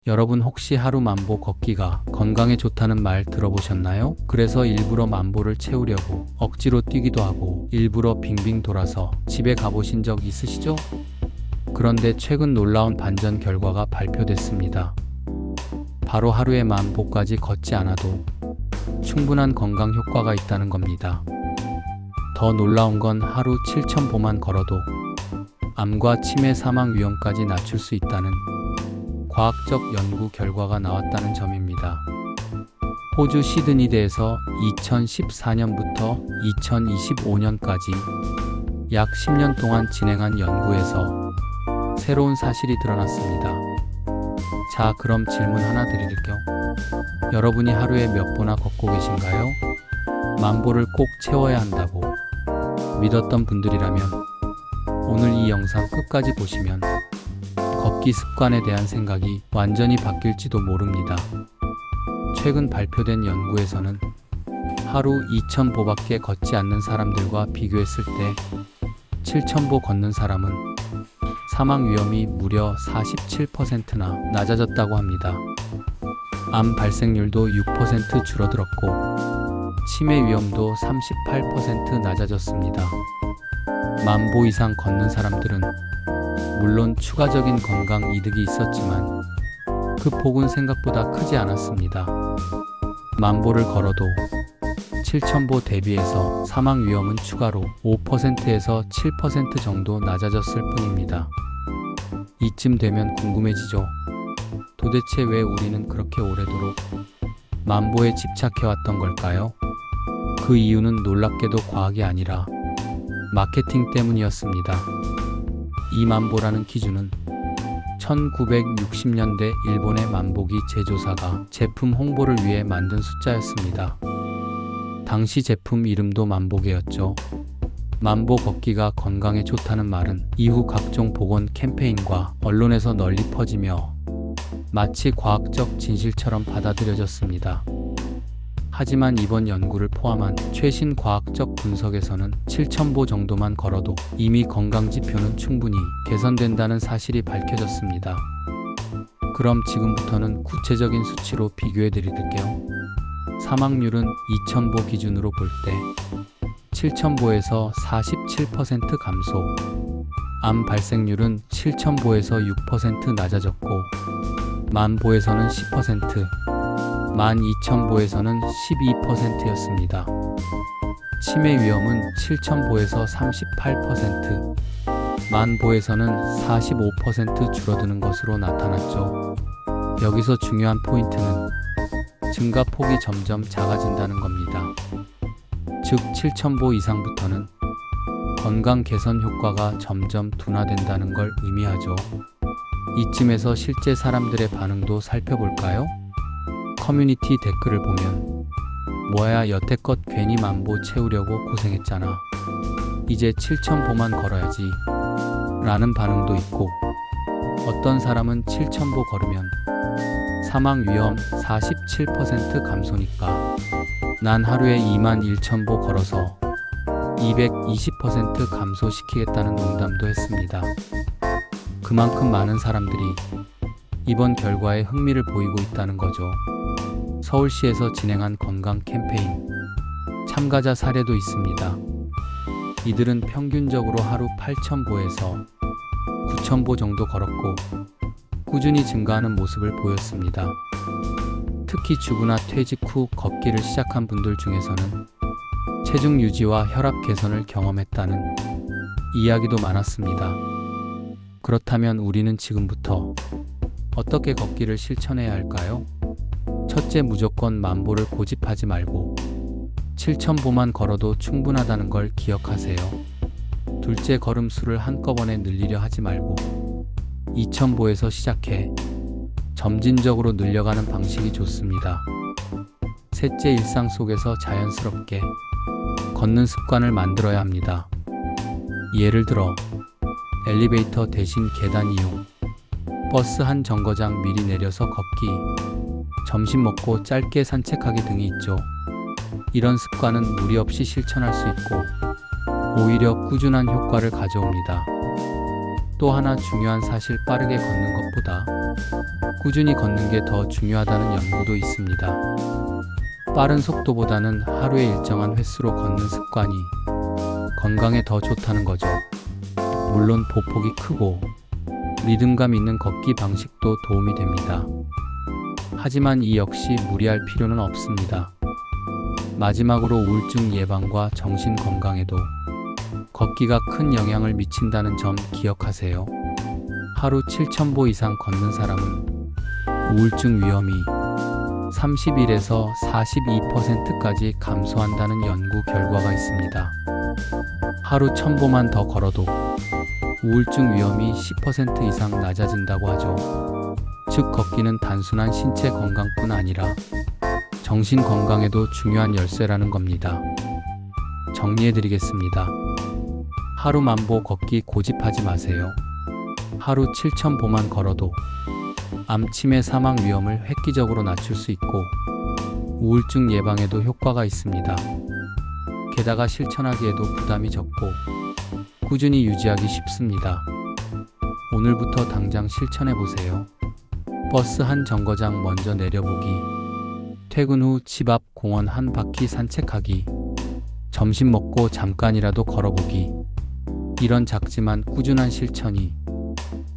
여러분 혹시 하루 만보 걷기가 건강에 좋다는 말 들어보셨나요? 그래서 일부러 만보를 채우려고 억지로 뛰기도 하고 일부러 빙빙 돌아서 집에 가보신 적 있으시죠? 그런데 최근 놀라운 반전 결과가 발표됐습니다. 바로 하루에 만보까지 걷지 않아도 충분한 건강 효과가 있다는 겁니다. 더 놀라운 건 하루 7,000보만 걸어도 암과 치매 사망 위험까지 낮출 수 있다는 과학적 연구 결과가 나왔다는 점입니다. 호주 시드니대에서 2014년부터 2025년까지 약 10년 동안 진행한 연구에서 새로운 사실이 드러났습니다. 자, 그럼 질문 하나 드릴게요. 여러분이 하루에 몇 보나 걷고 계신가요? 만보를 꼭 채워야 한다고 믿었던 분들이라면 오늘 이 영상 끝까지 보시면 걷기 습관에 대한 생각이 완전히 바뀔지도 모릅니다. 최근 발표된 연구에서는 하루 2,000보밖에 걷지 않는 사람들과 비교했을 때 7,000보 걷는 사람은 사망 위험이 무려 47%나 낮아졌다고 합니다. 암 발생률도 6% 줄어들었고 치매 위험도 38% 낮아졌습니다. 만보 이상 걷는 사람들은 물론 추가적인 건강 이득이 있었지만 그 폭은 생각보다 크지 않았습니다. 만보를 걸어도 7,000보 대비해서 사망 위험은 추가로 5%에서 7% 정도 낮아졌을 뿐입니다. 이쯤 되면 궁금해지죠. 도대체 왜 우리는 그렇게 오래도록 만보에 집착해왔던 걸까요? 그 이유는 놀랍게도 과학이 아니라 마케팅 때문이었습니다. 이 만보라는 기준은 1960년대 일본의 만보기 제조사가 제품 홍보를 위해 만든 숫자였습니다. 당시 제품 이름도 만보계였죠. 만보 걷기가 건강에 좋다는 말은 이후 각종 보건 캠페인과 언론에서 널리 퍼지며 마치 과학적 진실처럼 받아들여졌습니다. 하지만 이번 연구를 포함한 최신 과학적 분석에서는 7,000보 정도만 걸어도 이미 건강 지표는 충분히 개선된다는 사실이 밝혀졌습니다. 그럼 지금부터는 구체적인 수치로 비교해 드릴게요. 사망률은 2,000보 기준으로 볼 때 7,000보에서 47% 감소, 암 발생률은 7,000보에서 6% 낮아졌고 만보에서는 10%, 12,000보에서는 12%였습니다. 치매 위험은 7,000보에서 38%, 만보에서는 45% 줄어드는 것으로 나타났죠. 여기서 중요한 포인트는 증가폭이 점점 작아진다는 겁니다. 즉 7,000보 이상부터는 건강 개선 효과가 점점 둔화된다는 걸 의미하죠. 이쯤에서 실제 사람들의 반응도 살펴볼까요? 커뮤니티 댓글을 보면 뭐야 여태껏 괜히 만보 채우려고 고생했잖아. 이제 7,000보만 걸어야지 라는 반응도 있고 어떤 사람은 7,000보 걸으면 사망 위험 47% 감소니까 난 하루에 21,000보 걸어서 220% 감소시키겠다는 농담도 했습니다. 그만큼 많은 사람들이 이번 결과에 흥미를 보이고 있다는 거죠. 서울시에서 진행한 건강 캠페인 참가자 사례도 있습니다. 이들은 평균적으로 하루 8,000보에서 9,000보 정도 걸었고 꾸준히 증가하는 모습을 보였습니다. 특히 주부나 퇴직 후 걷기를 시작한 분들 중에서는 체중 유지와 혈압 개선을 경험했다는 이야기도 많았습니다. 그렇다면 우리는 지금부터 어떻게 걷기를 실천해야 할까요? 첫째, 무조건 만보를 고집하지 말고 7,000보만 걸어도 충분하다는 걸 기억하세요. 둘째, 걸음수를 한꺼번에 늘리려 하지 말고 2,000보에서 시작해 점진적으로 늘려가는 방식이 좋습니다. 셋째, 일상 속에서 자연스럽게 걷는 습관을 만들어야 합니다. 예를 들어 엘리베이터 대신 계단 이용, 버스 한 정거장 미리 내려서 걷기, 점심 먹고 짧게 산책하기 등이 있죠. 이런 습관은 무리 없이 실천할 수 있고 오히려 꾸준한 효과를 가져옵니다. 또 하나 중요한 사실, 빠르게 걷는 것보다 꾸준히 걷는 게 더 중요하다는 연구도 있습니다. 빠른 속도보다는 하루에 일정한 횟수로 걷는 습관이 건강에 더 좋다는 거죠. 물론 보폭이 크고 리듬감 있는 걷기 방식도 도움이 됩니다. 하지만 이 역시 무리할 필요는 없습니다. 마지막으로 우울증 예방과 정신 건강에도 걷기가 큰 영향을 미친다는 점 기억하세요. 하루 7,000보 이상 걷는 사람은 우울증 위험이 31에서 42%까지 감소한다는 연구 결과가 있습니다. 하루 1,000보만 더 걸어도 우울증 위험이 10% 이상 낮아진다고 하죠. 즉, 걷기는 단순한 신체 건강뿐 아니라 정신 건강에도 중요한 열쇠라는 겁니다. 정리해드리겠습니다. 하루 10,000보 걷기 고집하지 마세요. 하루 7,000보만 걸어도 암, 치매, 사망 위험을 획기적으로 낮출 수 있고 우울증 예방에도 효과가 있습니다. 게다가 실천하기에도 부담이 적고 꾸준히 유지하기 쉽습니다. 오늘부터 당장 실천해보세요. 버스 한 정거장 먼저 내려보기, 퇴근 후 집 앞 공원 한 바퀴 산책하기, 점심 먹고 잠깐이라도 걸어보기. 이런 작지만 꾸준한 실천이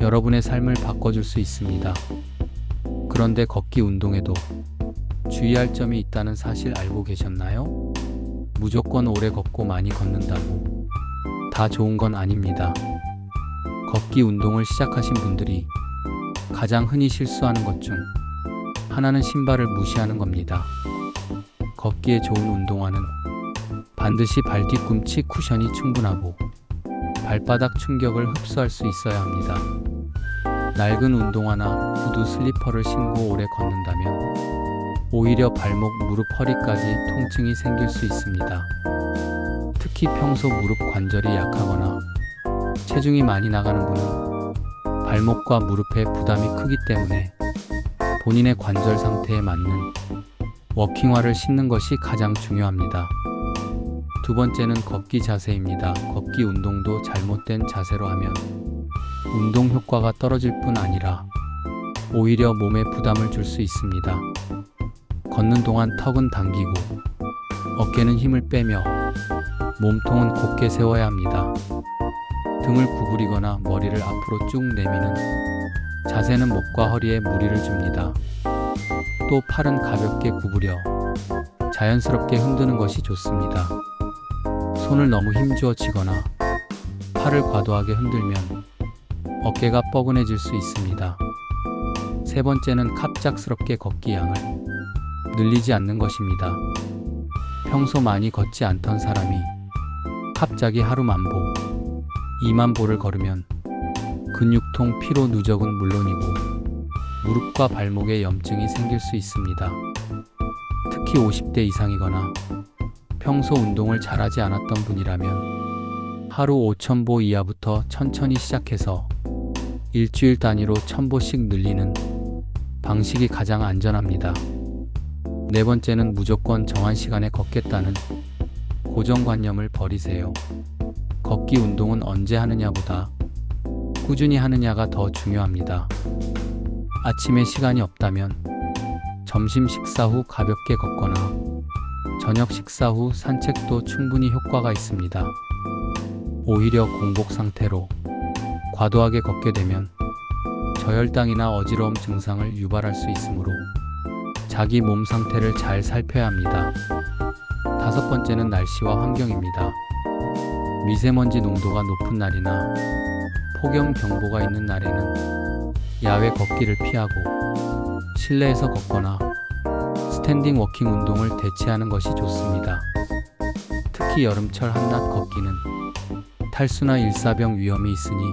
여러분의 삶을 바꿔줄 수 있습니다. 그런데 걷기 운동에도 주의할 점이 있다는 사실 알고 계셨나요? 무조건 오래 걷고 많이 걷는다고 다 좋은 건 아닙니다. 걷기 운동을 시작하신 분들이 가장 흔히 실수하는 것 중 하나는 신발을 무시하는 겁니다. 걷기에 좋은 운동화는 반드시 발 뒤꿈치 쿠션이 충분하고 발바닥 충격을 흡수할 수 있어야 합니다. 낡은 운동화나 구두, 슬리퍼를 신고 오래 걷는다면 오히려 발목, 무릎, 허리까지 통증이 생길 수 있습니다. 특히 평소 무릎 관절이 약하거나 체중이 많이 나가는 분은 발목과 무릎에 부담이 크기 때문에 본인의 관절 상태에 맞는 워킹화를 신는 것이 가장 중요합니다. 두 번째는 걷기 자세입니다. 걷기 운동도 잘못된 자세로 하면 운동 효과가 떨어질 뿐 아니라 오히려 몸에 부담을 줄 수 있습니다. 걷는 동안 턱은 당기고 어깨는 힘을 빼며 몸통은 곧게 세워야 합니다. 등을 구부리거나 머리를 앞으로 쭉 내미는 자세는 목과 허리에 무리를 줍니다. 또 팔은 가볍게 구부려 자연스럽게 흔드는 것이 좋습니다. 손을 너무 힘주어 쥐거나 팔을 과도하게 흔들면 어깨가 뻐근해질 수 있습니다. 세 번째는 갑작스럽게 걷기 양을 늘리지 않는 것입니다. 평소 많이 걷지 않던 사람이 갑자기 하루 10,000보, 20,000보를 걸으면 근육통, 피로 누적은 물론이고 무릎과 발목에 염증이 생길 수 있습니다. 특히 50대 이상이거나 평소 운동을 잘하지 않았던 분이라면 하루 5,000보 이하부터 천천히 시작해서 일주일 단위로 1,000보씩 늘리는 방식이 가장 안전합니다. 네 번째는 무조건 정한 시간에 걷겠다는 고정관념을 버리세요. 걷기 운동은 언제 하느냐보다 꾸준히 하느냐가 더 중요합니다. 아침에 시간이 없다면 점심 식사 후 가볍게 걷거나 저녁 식사 후 산책도 충분히 효과가 있습니다. 오히려 공복 상태로 과도하게 걷게 되면 저혈당이나 어지러움 증상을 유발할 수 있으므로 자기 몸 상태를 잘 살펴야 합니다. 다섯 번째는 날씨와 환경입니다. 미세먼지 농도가 높은 날이나 폭염경보가 있는 날에는 야외 걷기를 피하고 실내에서 걷거나 스탠딩 워킹 운동을 대체하는 것이 좋습니다. 특히 여름철 한낮 걷기는 탈수나 일사병 위험이 있으니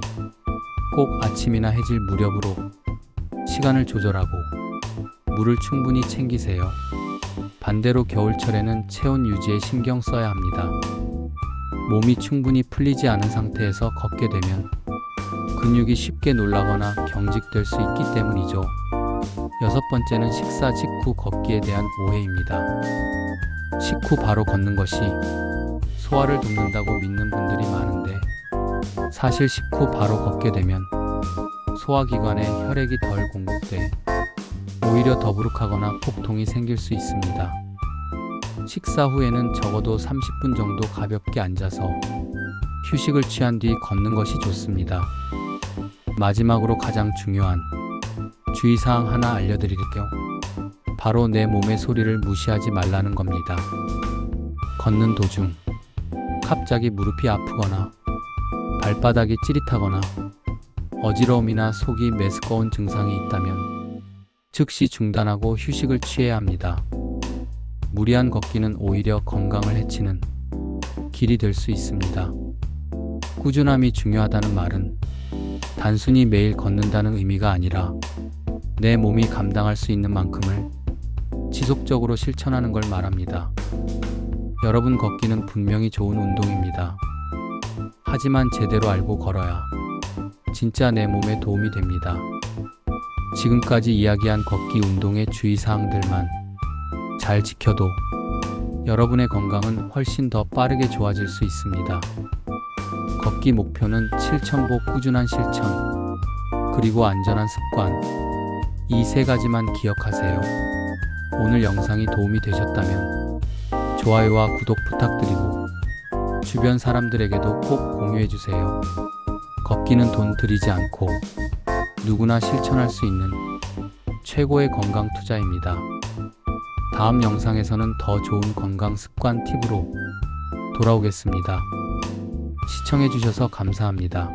꼭 아침이나 해질 무렵으로 시간을 조절하고 물을 충분히 챙기세요. 반대로 겨울철에는 체온 유지에 신경 써야 합니다. 몸이 충분히 풀리지 않은 상태에서 걷게 되면 근육이 쉽게 놀라거나 경직될 수 있기 때문이죠. 여섯 번째는 식사 직후 걷기에 대한 오해입니다. 식후 바로 걷는 것이 소화를 돕는다고 믿는 분들이 많은데 사실 식후 바로 걷게 되면 소화기관에 혈액이 덜 공급돼 오히려 더부룩하거나 폭통이 생길 수 있습니다. 식사 후에는 적어도 30분 정도 가볍게 앉아서 휴식을 취한 뒤 걷는 것이 좋습니다. 마지막으로 가장 중요한 주의사항 하나 알려드릴게요. 바로 내 몸의 소리를 무시하지 말라는 겁니다. 걷는 도중 갑자기 무릎이 아프거나 발바닥이 찌릿하거나 어지러움이나 속이 메스꺼운 증상이 있다면 즉시 중단하고 휴식을 취해야 합니다. 무리한 걷기는 오히려 건강을 해치는 길이 될 수 있습니다. 꾸준함이 중요하다는 말은 단순히 매일 걷는다는 의미가 아니라 내 몸이 감당할 수 있는 만큼을 지속적으로 실천하는 걸 말합니다. 여러분, 걷기는 분명히 좋은 운동입니다. 하지만 제대로 알고 걸어야 진짜 내 몸에 도움이 됩니다. 지금까지 이야기한 걷기 운동의 주의사항들만 잘 지켜도 여러분의 건강은 훨씬 더 빠르게 좋아질 수 있습니다. 걷기 목표는 7,000보 꾸준한 실천, 그리고 안전한 습관, 이 세 가지만 기억하세요. 오늘 영상이 도움이 되셨다면 좋아요와 구독 부탁드리고 주변 사람들에게도 꼭 공유해주세요. 걷기는 돈 들이지 않고 누구나 실천할 수 있는 최고의 건강 투자입니다. 다음 영상에서는 더 좋은 건강 습관 팁으로 돌아오겠습니다. 시청해주셔서 감사합니다.